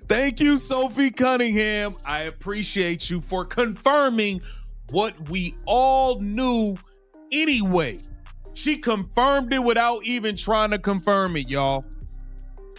Thank you, Sophie Cunningham. I appreciate you for confirming what we all knew anyway. She confirmed it without even trying to confirm it, y'all.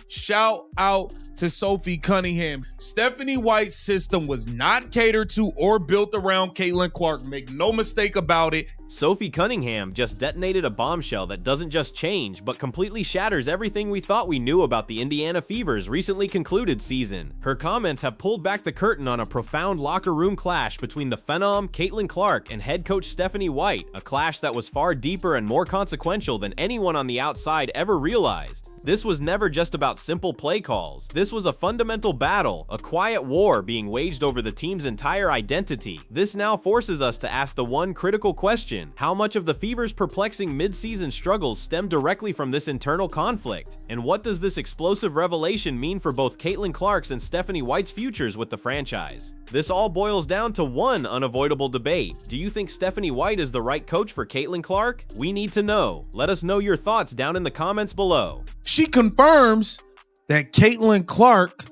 Shout out to Sophie Cunningham. Stephanie White's system was not catered to or built around Caitlin Clark. Make no mistake about it. Sophie Cunningham just detonated a bombshell that doesn't just change, but completely shatters everything we thought we knew about the Indiana Fever's recently concluded season. Her comments have pulled back the curtain on a profound locker room clash between the phenom Caitlin Clark and head coach Stephanie White, a clash that was far deeper and more consequential than anyone on the outside ever realized. This was never just about simple play calls. This was a fundamental battle, a quiet war being waged over the team's entire identity. This now forces us to ask the one critical question: how much of the Fever's perplexing mid-season struggles stem directly from this internal conflict? And what does this explosive revelation mean for both Caitlin Clark's and Stephanie White's futures with the franchise? This all boils down to one unavoidable debate. Do you think Stephanie White is the right coach for Caitlin Clark? We need to know. Let us know your thoughts down in the comments below. She confirms that Caitlin Clark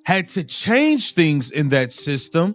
had to change things in that system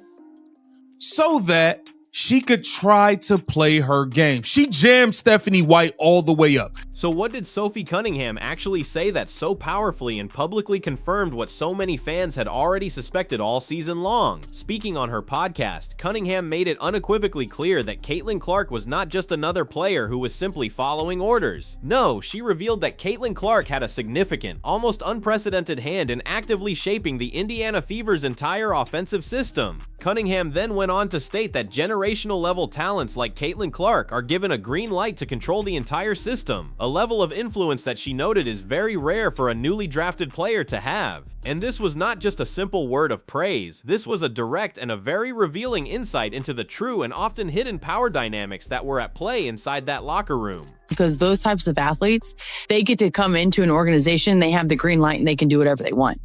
so that she could try to play her game. She jammed Stephanie White all the way up. So what did Sophie Cunningham actually say that so powerfully and publicly confirmed what so many fans had already suspected all season long? Speaking on her podcast, Cunningham made it unequivocally clear that Caitlin Clark was not just another player who was simply following orders. No, she revealed that Caitlin Clark had a significant, almost unprecedented hand in actively shaping the Indiana Fever's entire offensive system. Cunningham then went on to state that generational level talents like Caitlin Clark are given a green light to control the entire system, a level of influence that she noted is very rare for a newly drafted player to have. And this was not just a simple word of praise, this was a direct and a very revealing insight into the true and often hidden power dynamics that were at play inside that locker room. Because those types of athletes, they get to come into an organization, they have the green light and they can do whatever they want.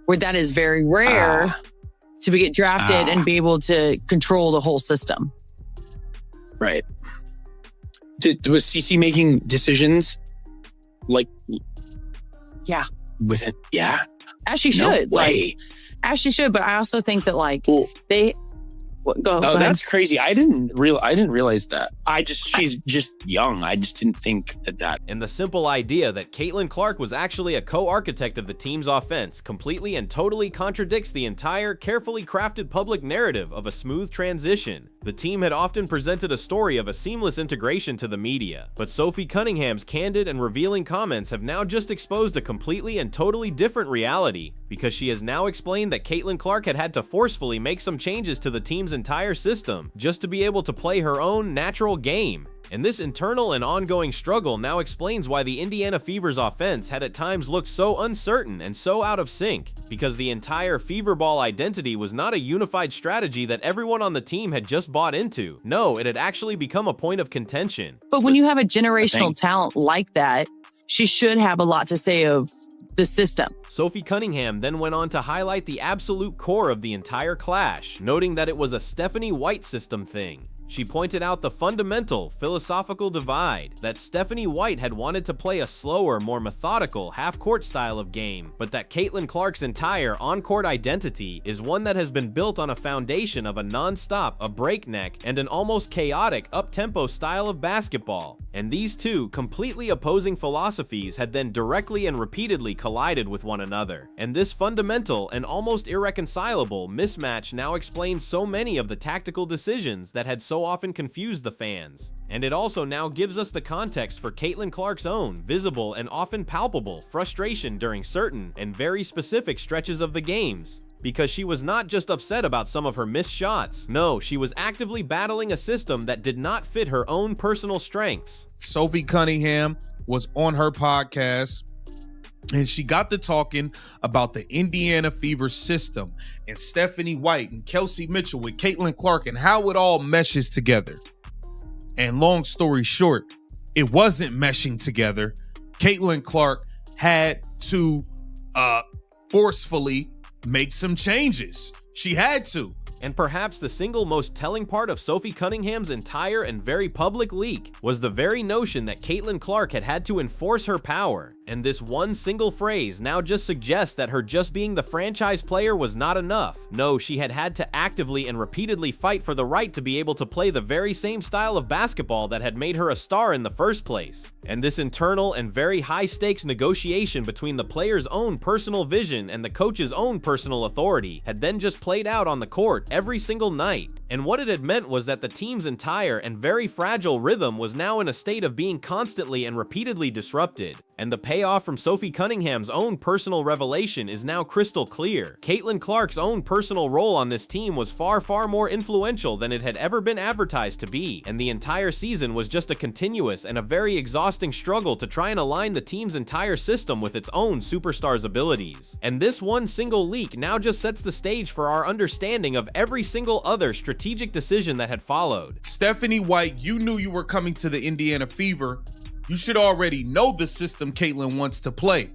Where that is very rare to get drafted and be able to control the whole system. Right. Was CeCe making decisions like? Yeah. With it? Yeah. As she should. No way. As she should. But I also think that go ahead. That's crazy. I didn't realize that. She's just young. I just didn't think that. And the simple idea that Caitlin Clark was actually a co-architect of the team's offense completely and totally contradicts the entire carefully crafted public narrative of a smooth transition. The team had often presented a story of a seamless integration to the media, but Sophie Cunningham's candid and revealing comments have now just exposed a completely and totally different reality, because she has now explained that Caitlin Clark had to forcefully make some changes to the team's entire system just to be able to play her own natural game. And this internal and ongoing struggle now explains why the Indiana Fever's offense had at times looked so uncertain and so out of sync, because the entire Fever Ball identity was not a unified strategy that everyone on the team had just bought into. No, it had actually become a point of contention. But when you have a generational talent like that, she should have a lot to say of the system. Sophie Cunningham then went on to highlight the absolute core of the entire clash, noting that it was a Stephanie White system thing. She pointed out the fundamental philosophical divide, that Stephanie White had wanted to play a slower, more methodical half-court style of game, but that Caitlin Clark's entire on-court identity is one that has been built on a foundation of a non-stop, a breakneck, and an almost chaotic up-tempo style of basketball. And these two completely opposing philosophies had then directly and repeatedly collided with one another. And this fundamental and almost irreconcilable mismatch now explains so many of the tactical decisions that had so often confused the fans. And it also now gives us the context for Caitlin Clark's own visible and often palpable frustration during certain and very specific stretches of the games. Because she was not just upset about some of her missed shots. No, she was actively battling a system that did not fit her own personal strengths. Sophie Cunningham was on her podcast, and she got to talking about the Indiana Fever system and Stephanie White and Kelsey Mitchell with Caitlin Clark and how it all meshes together. And long story short, it wasn't meshing together. Caitlin Clark had to forcefully make some changes. She had to. And perhaps the single most telling part of Sophie Cunningham's entire and very public leak was the very notion that Caitlin Clark had had to enforce her power. And this one single phrase now just suggests that her just being the franchise player was not enough. No, she had had to actively and repeatedly fight for the right to be able to play the very same style of basketball that had made her a star in the first place. And this internal and very high-stakes negotiation between the player's own personal vision and the coach's own personal authority had then just played out on the court every single night. And what it had meant was that the team's entire and very fragile rhythm was now in a state of being constantly and repeatedly disrupted. And the payoff from Sophie Cunningham's own personal revelation is now crystal clear. Caitlin Clark's own personal role on this team was far more influential than it had ever been advertised to be, and the entire season was just a continuous and a very exhausting struggle to try and align the team's entire system with its own superstar's abilities. And this one single leak now just sets the stage for our understanding of every single other strategic decision that had followed. Stephanie White, you knew you were coming to the Indiana Fever. You should already know the system Caitlin wants to play.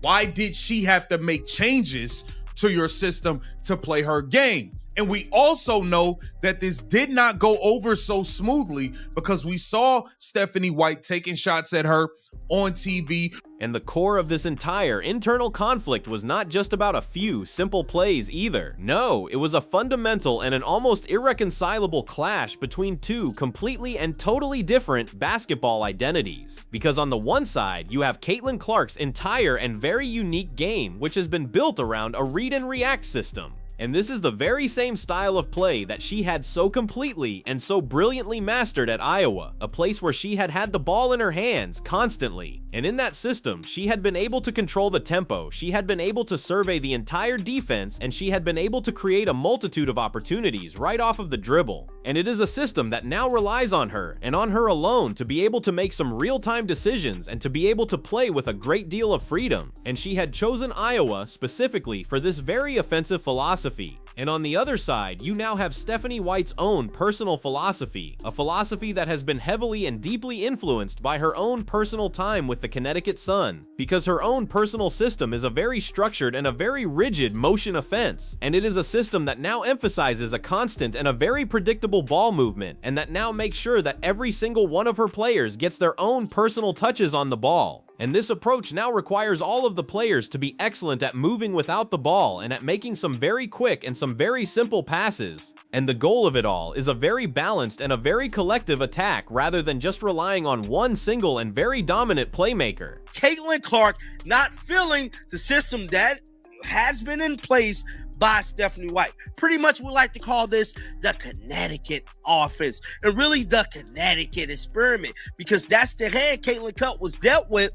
Why did she have to make changes to your system to play her game? And we also know that this did not go over so smoothly because we saw Stephanie White taking shots at her on TV. And the core of this entire internal conflict was not just about a few simple plays either. No, it was a fundamental and an almost irreconcilable clash between two completely and totally different basketball identities. Because on the one side, you have Caitlin Clark's entire and very unique game, which has been built around a read and react system. And this is the very same style of play that she had so completely and so brilliantly mastered at Iowa, a place where she had had the ball in her hands constantly. And in that system, she had been able to control the tempo, she had been able to survey the entire defense, and she had been able to create a multitude of opportunities right off of the dribble. And it is a system that now relies on her, and on her alone, to be able to make some real-time decisions and to be able to play with a great deal of freedom. And she had chosen Iowa specifically for this very offensive philosophy. And on the other side, you now have Stephanie White's own personal philosophy, a philosophy that has been heavily and deeply influenced by her own personal time with the Connecticut Sun, because her own personal system is a very structured and a very rigid motion offense, and it is a system that now emphasizes a constant and a very predictable ball movement, and that now makes sure that every single one of her players gets their own personal touches on the ball. And this approach now requires all of the players to be excellent at moving without the ball and at making some very quick and some very simple passes. And the goal of it all is a very balanced and a very collective attack rather than just relying on one single and very dominant playmaker. Caitlin Clark not feeling the system that has been in place by Stephanie White. Pretty much we like to call this the Connecticut offense, and really the Connecticut experiment, because that's the hand Caitlin Clark was dealt with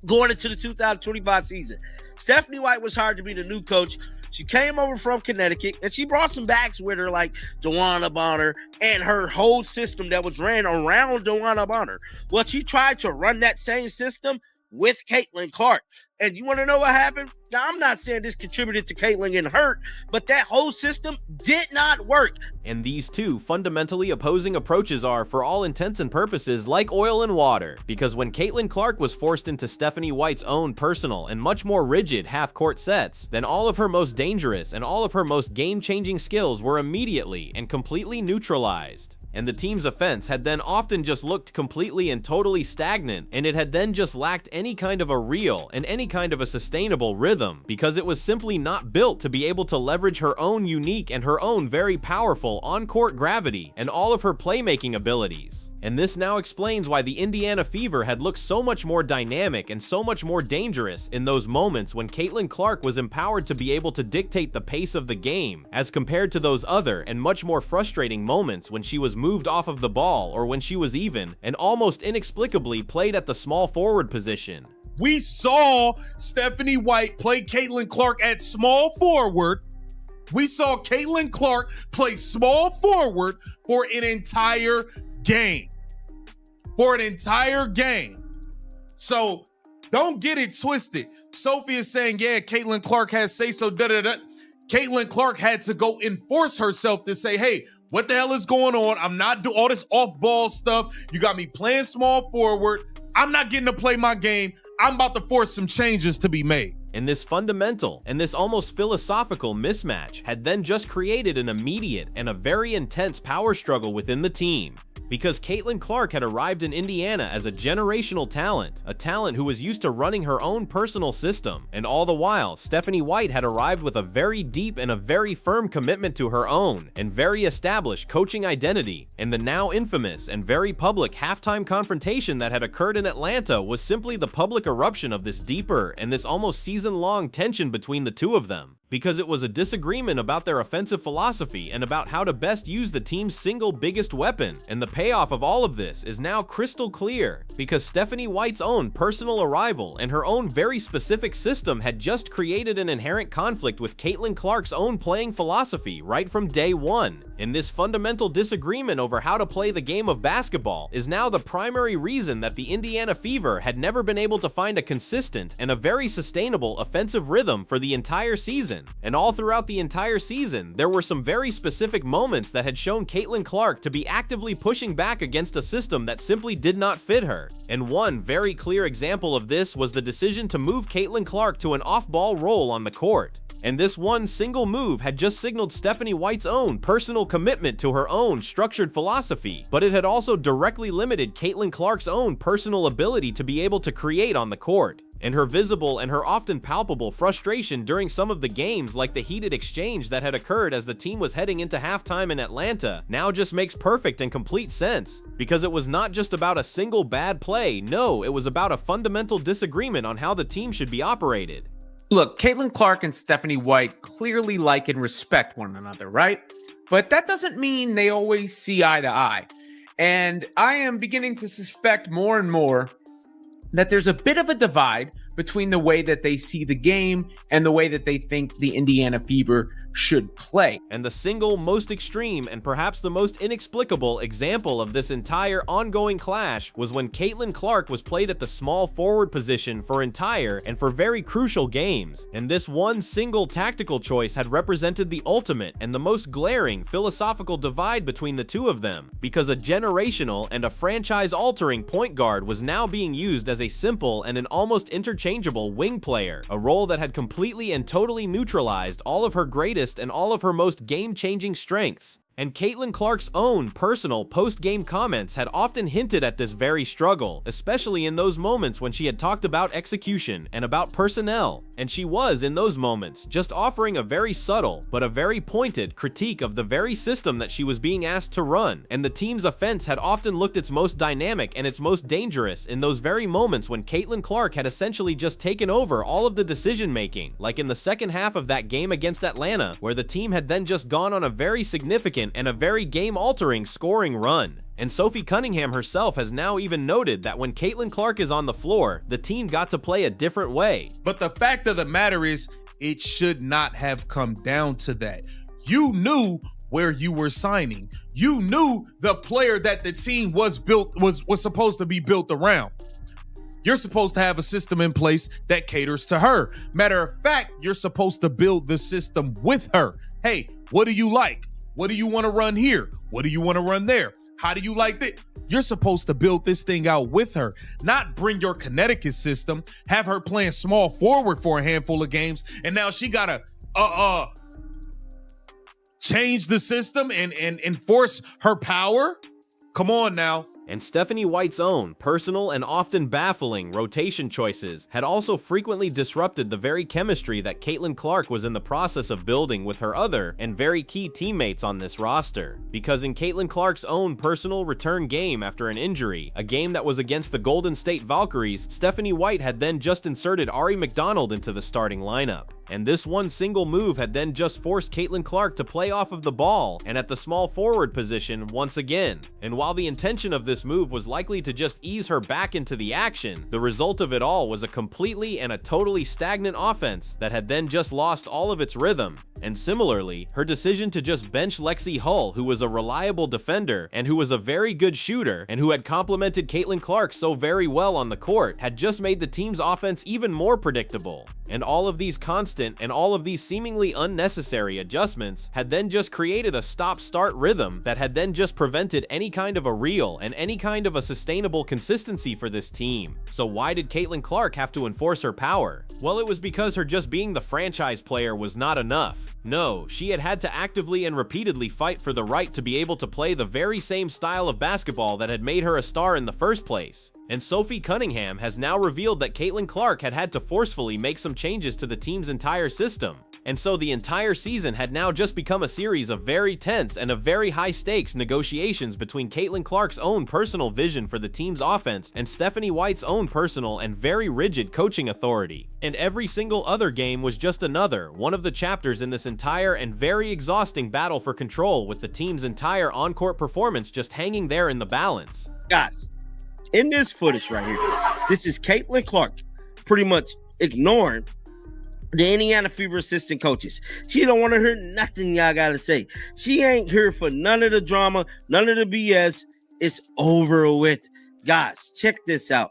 going into the 2025 season. Stephanie White was hired to be the new coach. She came over from Connecticut, and she brought some backs with her like DeWanna Bonner and her whole system that was ran around DeWanna Bonner. Well, she tried to run that same system with Caitlin Clark. And you want to know what happened? Now, I'm not saying this contributed to Caitlin getting hurt, but that whole system did not work. And these two fundamentally opposing approaches are, for all intents and purposes, like oil and water. Because when Caitlin Clark was forced into Stephanie White's own personal and much more rigid half-court sets, then all of her most dangerous and all of her most game-changing skills were immediately and completely neutralized. And the team's offense had then often just looked completely and totally stagnant, and it had then just lacked any kind of a real and any kind of a sustainable rhythm, because it was simply not built to be able to leverage her own unique and her own very powerful on-court gravity and all of her playmaking abilities. And this now explains why the Indiana Fever had looked so much more dynamic and so much more dangerous in those moments when Caitlin Clark was empowered to be able to dictate the pace of the game, as compared to those other and much more frustrating moments when she was moved off of the ball, or when she was even and almost inexplicably played at the small forward position. We saw Stephanie White play Caitlin Clark at small forward. We saw Caitlin Clark play small forward for an entire game. So don't get it twisted. Sophie is saying, yeah, Caitlin Clark has say-so, da-da-da. Caitlin Clark had to go enforce herself to say, hey, what the hell is going on? I'm not doing all this off-ball stuff. You got me playing small forward. I'm not getting to play my game. I'm about to force some changes to be made. And this fundamental and this almost philosophical mismatch had then just created an immediate and a very intense power struggle within the team. Because Caitlin Clark had arrived in Indiana as a generational talent, a talent who was used to running her own personal system, and all the while, Stephanie White had arrived with a very deep and a very firm commitment to her own and very established coaching identity, and the now infamous and very public halftime confrontation that had occurred in Atlanta was simply the public eruption of this deeper and this almost season-long tension between the two of them. Because it was a disagreement about their offensive philosophy and about how to best use the team's single biggest weapon, and the payoff of all of this is now crystal clear, because Stephanie White's own personal arrival and her own very specific system had just created an inherent conflict with Caitlin Clark's own playing philosophy right from day one, and this fundamental disagreement over how to play the game of basketball is now the primary reason that the Indiana Fever had never been able to find a consistent and a very sustainable offensive rhythm for the entire season. And all throughout the entire season, there were some very specific moments that had shown Caitlin Clark to be actively pushing back against a system that simply did not fit her. And one very clear example of this was the decision to move Caitlin Clark to an off-ball role on the court. And this one single move had just signaled Stephanie White's own personal commitment to her own structured philosophy, but it had also directly limited Caitlin Clark's own personal ability to be able to create on the court. And her visible and her often palpable frustration during some of the games, like the heated exchange that had occurred as the team was heading into halftime in Atlanta, now just makes perfect and complete sense. Because it was not just about a single bad play, no, it was about a fundamental disagreement on how the team should be operated. Look, Caitlin Clark and Stephanie White clearly like and respect one another, right? But that doesn't mean they always see eye to eye. And I am beginning to suspect more and more that there's a bit of a divide between the way that they see the game and the way that they think the Indiana Fever should play. And the single most extreme and perhaps the most inexplicable example of this entire ongoing clash was when Caitlin Clark was played at the small forward position for entire and for very crucial games. And this one single tactical choice had represented the ultimate and the most glaring philosophical divide between the two of them, because a generational and a franchise-altering point guard was now being used as a simple and an almost interchangeable wing player, a role that had completely and totally neutralized all of her greatest and all of her most game-changing strengths. And Caitlin Clark's own personal post-game comments had often hinted at this very struggle, especially in those moments when she had talked about execution and about personnel. And she was, in those moments, just offering a very subtle, but a very pointed critique of the very system that she was being asked to run. And the team's offense had often looked its most dynamic and its most dangerous in those very moments when Caitlin Clark had essentially just taken over all of the decision-making, like in the second half of that game against Atlanta, where the team had then just gone on a very significant and a very game-altering scoring run. And Sophie Cunningham herself has now even noted that when Caitlin Clark is on the floor, the team got to play a different way. But the fact of the matter is, it should not have come down to that. You knew where you were signing. You knew the player that the team was supposed to be built around. You're supposed to have a system in place that caters to her. Matter of fact, you're supposed to build the system with her. Hey, what do you like? What do you want to run here? What do you want to run there? How do you like that? You're supposed to build this thing out with her, not bring your Connecticut system, have her playing small forward for a handful of games, and now she gotta change the system and enforce her power. Come on now. And Stephanie White's own personal and often baffling rotation choices had also frequently disrupted the very chemistry that Caitlin Clark was in the process of building with her other and very key teammates on this roster. Because in Caitlin Clark's own personal return game after an injury, a game that was against the Golden State Valkyries, Stephanie White had then just inserted Ari McDonald into the starting lineup. And this one single move had then just forced Caitlin Clark to play off of the ball and at the small forward position once again. And while the intention of this move was likely to just ease her back into the action, the result of it all was a completely and a totally stagnant offense that had then just lost all of its rhythm. And similarly, her decision to just bench Lexi Hull, who was a reliable defender and who was a very good shooter and who had complemented Caitlin Clark so very well on the court, had just made the team's offense even more predictable. And all of these constant and all of these seemingly unnecessary adjustments had then just created a stop-start rhythm that had then just prevented any kind of a real and any kind of a sustainable consistency for this team. So why did Caitlin Clark have to enforce her power? Well, it was because her just being the franchise player was not enough. No, she had to actively and repeatedly fight for the right to be able to play the very same style of basketball that had made her a star in the first place. And Sophie Cunningham has now revealed that Caitlin Clark had to forcefully make some changes to the team's entire system. And so the entire season had now just become a series of very tense and of very high stakes negotiations between Caitlin Clark's own personal vision for the team's offense and Stephanie White's own personal and very rigid coaching authority. And every single other game was just another one of the chapters in this entire and very exhausting battle for control, with the team's entire on-court performance just hanging there in the balance. Guys, in this footage right here, this is Caitlin Clark pretty much ignoring the Indiana Fever assistant coaches. She don't want to hear nothing y'all got to say. She ain't here for none of the drama, none of the BS. It's over with. Guys, check this out.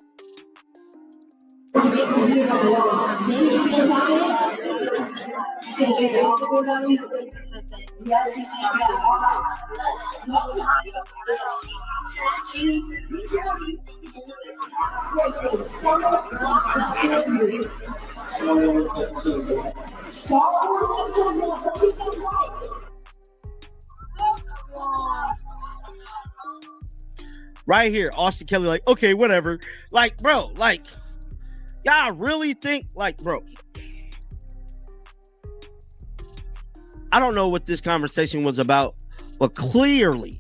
Right here, Austin Kelly, like, okay, whatever. Like, bro, like, y'all really think, like, bro, I don't know what this conversation was about, but clearly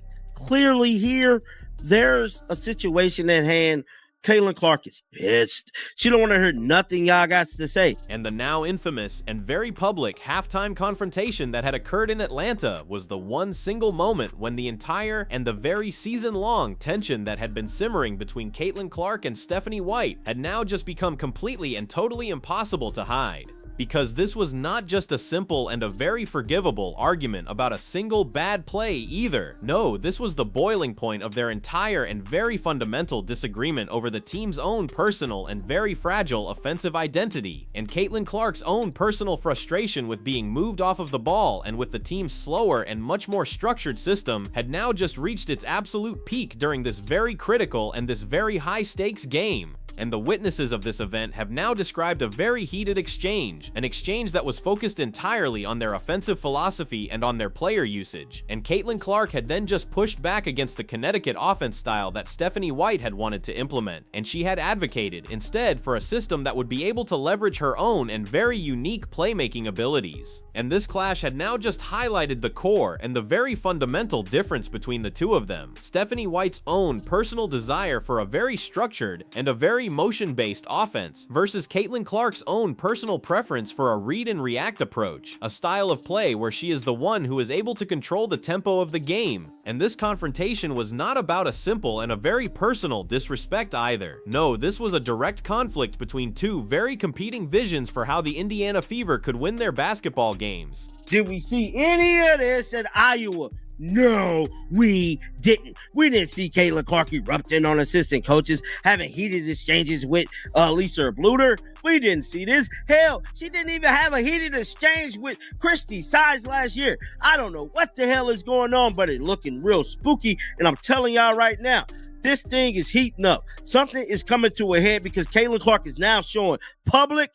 here, there's a situation at hand. Caitlin Clark is pissed. She don't want to hear nothing y'all got to say. And the now infamous and very public halftime confrontation that had occurred in Atlanta was the one single moment when the entire and the very season-long tension that had been simmering between Caitlin Clark and Stephanie White had now just become completely and totally impossible to hide. Because this was not just a simple and a very forgivable argument about a single bad play either. No, this was the boiling point of their entire and very fundamental disagreement over the team's own personal and very fragile offensive identity, and Caitlin Clark's own personal frustration with being moved off of the ball and with the team's slower and much more structured system had now just reached its absolute peak during this very critical and this very high-stakes game. And the witnesses of this event have now described a very heated exchange, an exchange that was focused entirely on their offensive philosophy and on their player usage. And Caitlin Clark had then just pushed back against the Connecticut offense style that Stephanie White had wanted to implement, and she had advocated instead for a system that would be able to leverage her own and very unique playmaking abilities. And this clash had now just highlighted the core and the very fundamental difference between the two of them. Stephanie White's own personal desire for a very structured and a very motion-based offense versus Caitlin Clark's own personal preference for a read and react approach, a style of play where she is the one who is able to control the tempo of the game. And this confrontation was not about a simple and a very personal disrespect either. No, this was a direct conflict between two very competing visions for how the Indiana Fever could win their basketball games. Did we see any of this at Iowa? No, we didn't. We didn't see Caitlin Clark erupting on assistant coaches, having heated exchanges with Lisa Bluter. We didn't see this. Hell, she didn't even have a heated exchange with Christy Sides last year. I don't know what the hell is going on, but it's looking real spooky. And I'm telling y'all right now, this thing is heating up. Something is coming to a head because Caitlin Clark is now showing publicly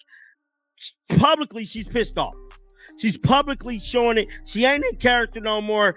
she's pissed off. She's publicly showing it. She ain't in character no more.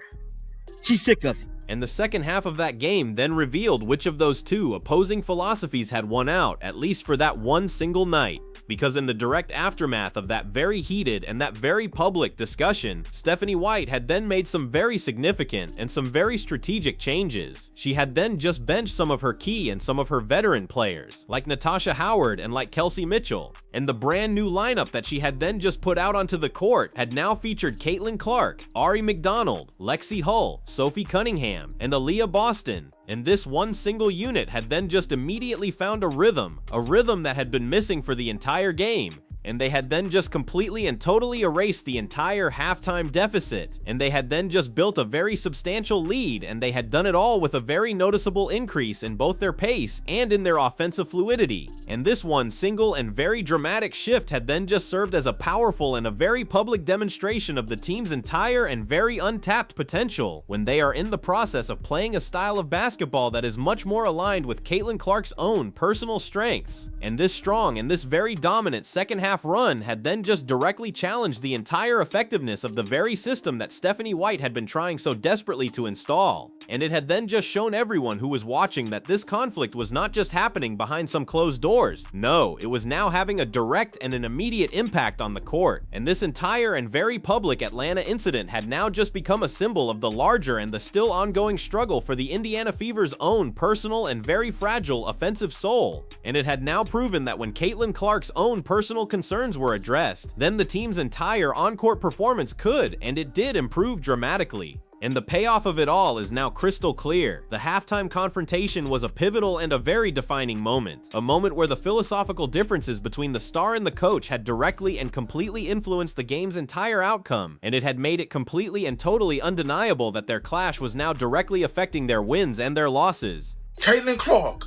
She's sick of it. And the second half of that game then revealed which of those two opposing philosophies had won out, at least for that one single night. Because in the direct aftermath of that very heated and that very public discussion, Stephanie White had then made some very significant and some very strategic changes. She had then just benched some of her key and some of her veteran players, like Natasha Howard and like Kelsey Mitchell. And the brand new lineup that she had then just put out onto the court had now featured Caitlin Clark, Ari McDonald, Lexi Hull, Sophie Cunningham, and Aaliyah Boston. And this one single unit had then just immediately found a rhythm that had been missing for the entire game. and they had then just completely and totally erased the entire halftime deficit, and they had then just built a very substantial lead, and they had done it all with a very noticeable increase in both their pace and in their offensive fluidity. And this one single and very dramatic shift had then just served as a powerful and a very public demonstration of the team's entire and very untapped potential when they are in the process of playing a style of basketball that is much more aligned with Caitlin Clark's own personal strengths. And this strong and this very dominant second half run had then just directly challenged the entire effectiveness of the very system that Stephanie White had been trying so desperately to install. And it had then just shown everyone who was watching that this conflict was not just happening behind some closed doors. No, it was now having a direct and an immediate impact on the court. And this entire and very public Atlanta incident had now just become a symbol of the larger and the still ongoing struggle for the Indiana Fever's own personal and very fragile offensive soul. And it had now proven that when Caitlin Clark's own personal concerns were addressed, then the team's entire on-court performance could, and it did, improve dramatically. And the payoff of it all is now crystal clear. The halftime confrontation was a pivotal and a very defining moment. A moment where the philosophical differences between the star and the coach had directly and completely influenced the game's entire outcome, and it had made it completely and totally undeniable that their clash was now directly affecting their wins and their losses. Caitlin Clark,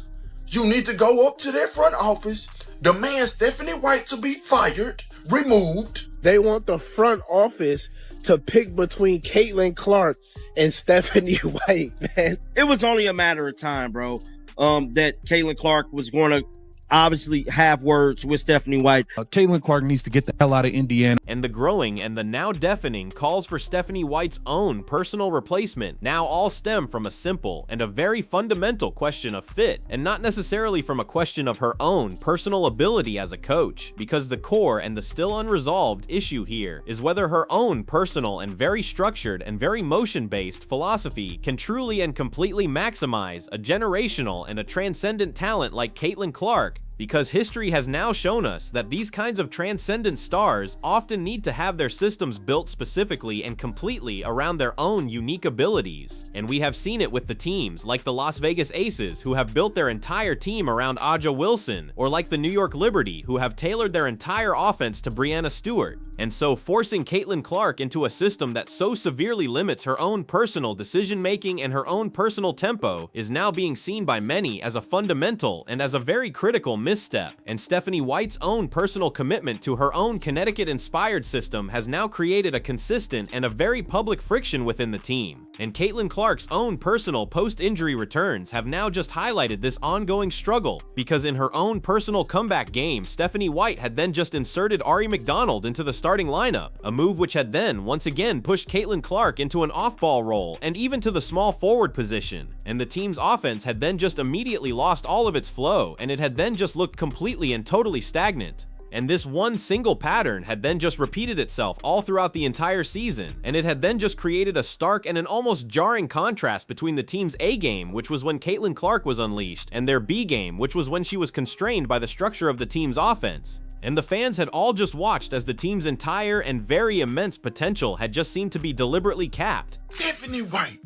you need to go up to their front office, demand Stephanie White to be fired, removed. They want the front office to pick between Caitlin Clark and Stephanie White, man. It was only a matter of time, bro, that Caitlin Clark was going to obviously have words with Stephanie White. Caitlin Clark needs to get the hell out of Indiana. And the growing and the now deafening calls for Stephanie White's own personal replacement now all stem from a simple and a very fundamental question of fit, and not necessarily from a question of her own personal ability as a coach, because the core and the still unresolved issue here is whether her own personal and very structured and very motion-based philosophy can truly and completely maximize a generational and a transcendent talent like Caitlin Clark, because history has now shown us that these kinds of transcendent stars often need to have their systems built specifically and completely around their own unique abilities. And we have seen it with the teams like the Las Vegas Aces, who have built their entire team around Aja Wilson, or like the New York Liberty, who have tailored their entire offense to Breanna Stewart. And so forcing Caitlin Clark into a system that so severely limits her own personal decision-making and her own personal tempo is now being seen by many as a fundamental and as a very critical misstep. And Stephanie White's own personal commitment to her own Connecticut-inspired system has now created a consistent and a very public friction within the team. And Caitlin Clark's own personal post-injury returns have now just highlighted this ongoing struggle, because in her own personal comeback game, Stephanie White had then just inserted Ari McDonald into the starting lineup, a move which had then once again pushed Caitlin Clark into an off-ball role and even to the small forward position. And the team's offense had then just immediately lost all of its flow, and it had then just looked completely and totally stagnant. And this one single pattern had then just repeated itself all throughout the entire season, and it had then just created a stark and an almost jarring contrast between the team's A game, which was when Caitlin Clark was unleashed, and their B game, which was when she was constrained by the structure of the team's offense. And the fans had all just watched as the team's entire and very immense potential had just seemed to be deliberately capped. Stephanie White,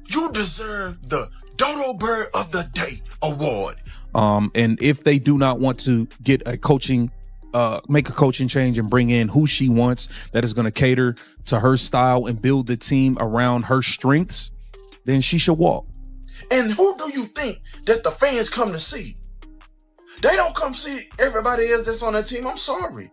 you deserve the Dodo Bird of the Day award. And if they do not want to get a coaching, make a coaching change and bring in who she wants that is going to cater to her style and build the team around her strengths, then she should walk. And who do you think that the fans come to see? They don't come see everybody else that's on the team. I'm sorry.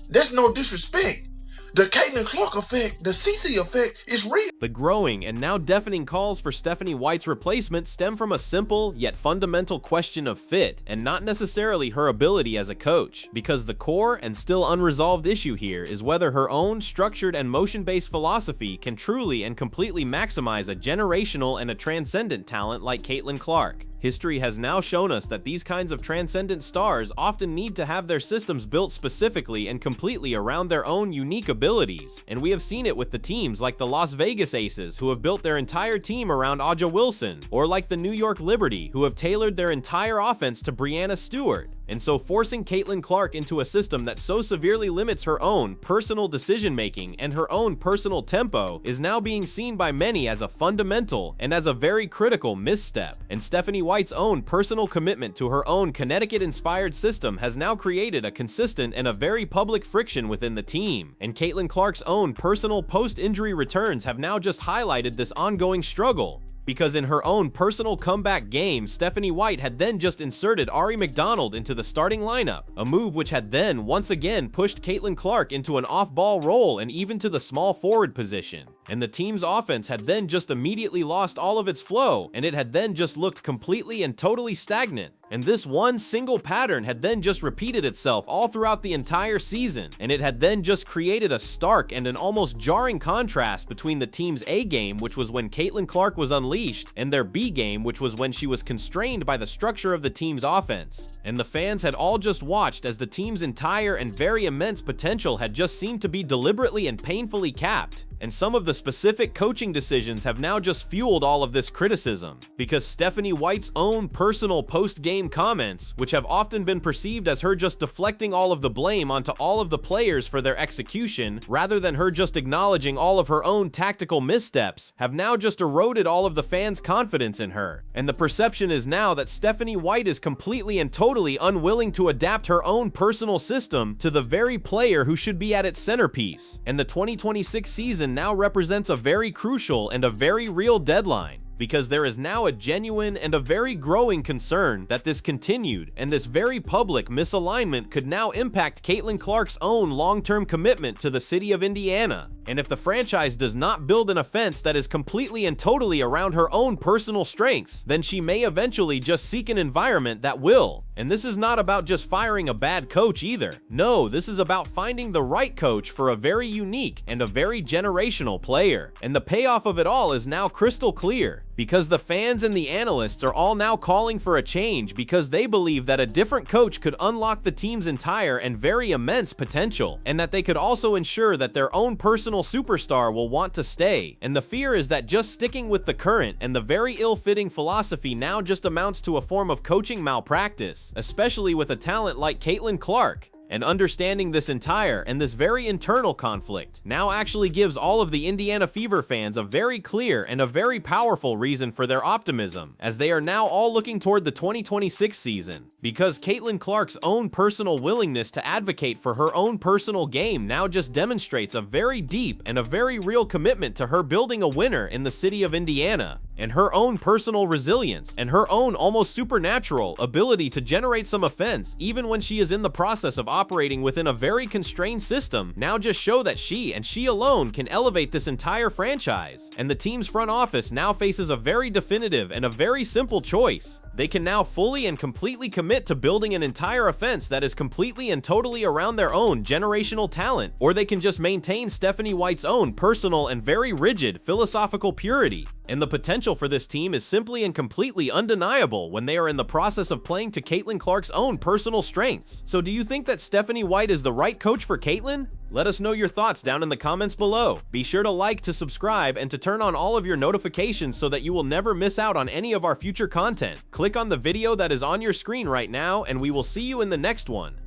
There's no disrespect. The Caitlin Clark effect, the CC effect is real. The growing and now deafening calls for Stephanie White's replacement stem from a simple yet fundamental question of fit, and not necessarily her ability as a coach, because the core and still unresolved issue here is whether her own structured and motion-based philosophy can truly and completely maximize a generational and a transcendent talent like Caitlin Clark. History has now shown us that these kinds of transcendent stars often need to have their systems built specifically and completely around their own unique abilities, and we have seen it with the teams like the Las Vegas Aces, who have built their entire team around Aja Wilson, or like the New York Liberty, who have tailored their entire offense to Breanna Stewart. And so forcing Caitlin Clark into a system that so severely limits her own personal decision-making and her own personal tempo is now being seen by many as a fundamental and as a very critical misstep. And Stephanie White's own personal commitment to her own Connecticut-inspired system has now created a consistent and a very public friction within the team. And Caitlin Clark's own personal post-injury returns have now just highlighted this ongoing struggle. Because in her own personal comeback game, Stephanie White had then just inserted Ari McDonald into the starting lineup, a move which had then once again pushed Caitlin Clark into an off-ball role and even to the small forward position. And the team's offense had then just immediately lost all of its flow, and it had then just looked completely and totally stagnant. And this one single pattern had then just repeated itself all throughout the entire season, and it had then just created a stark and an almost jarring contrast between the team's A game, which was when Caitlin Clark was unleashed, and their B game, which was when she was constrained by the structure of the team's offense. And the fans had all just watched as the team's entire and very immense potential had just seemed to be deliberately and painfully capped. And some of the specific coaching decisions have now just fueled all of this criticism, because Stephanie White's own personal post-game comments, which have often been perceived as her just deflecting all of the blame onto all of the players for their execution, rather than her just acknowledging all of her own tactical missteps, have now just eroded all of the fans' confidence in her. And the perception is now that Stephanie White is completely and totally unwilling to adapt her own personal system to the very player who should be at its centerpiece. And the 2026 season now represents a very crucial and a very real deadline, because there is now a genuine and a very growing concern that this continued and this very public misalignment could now impact Caitlin Clark's own long-term commitment to the city of Indiana. And if the franchise does not build an offense that is completely and totally around her own personal strengths, then she may eventually just seek an environment that will. And this is not about just firing a bad coach either. No, this is about finding the right coach for a very unique and a very generational player. And the payoff of it all is now crystal clear, because the fans and the analysts are all now calling for a change, because they believe that a different coach could unlock the team's entire and very immense potential, and that they could also ensure that their own personal superstar will want to stay. And the fear is that just sticking with the current and the very ill-fitting philosophy now just amounts to a form of coaching malpractice, especially with a talent like Caitlin Clark. And understanding this entire and this very internal conflict now actually gives all of the Indiana Fever fans a very clear and a very powerful reason for their optimism, as they are now all looking toward the 2026 season, because Caitlin Clark's own personal willingness to advocate for her own personal game now just demonstrates a very deep and a very real commitment to her building a winner in the city of Indiana, and her own personal resilience and her own almost supernatural ability to generate some offense even when she is in the process of operating within a very constrained system now just show that she and she alone can elevate this entire franchise. And the team's front office now faces a very definitive and a very simple choice. They can now fully and completely commit to building an entire offense that is completely and totally around their own generational talent, or they can just maintain Stephanie White's own personal and very rigid philosophical purity. And the potential for this team is simply and completely undeniable when they are in the process of playing to Caitlin Clark's own personal strengths. So do you think that Stephanie White is the right coach for Caitlin? Let us know your thoughts down in the comments below. Be sure to like, to subscribe, and to turn on all of your notifications so that you will never miss out on any of our future content. Click on the video that is on your screen right now, and we will see you in the next one.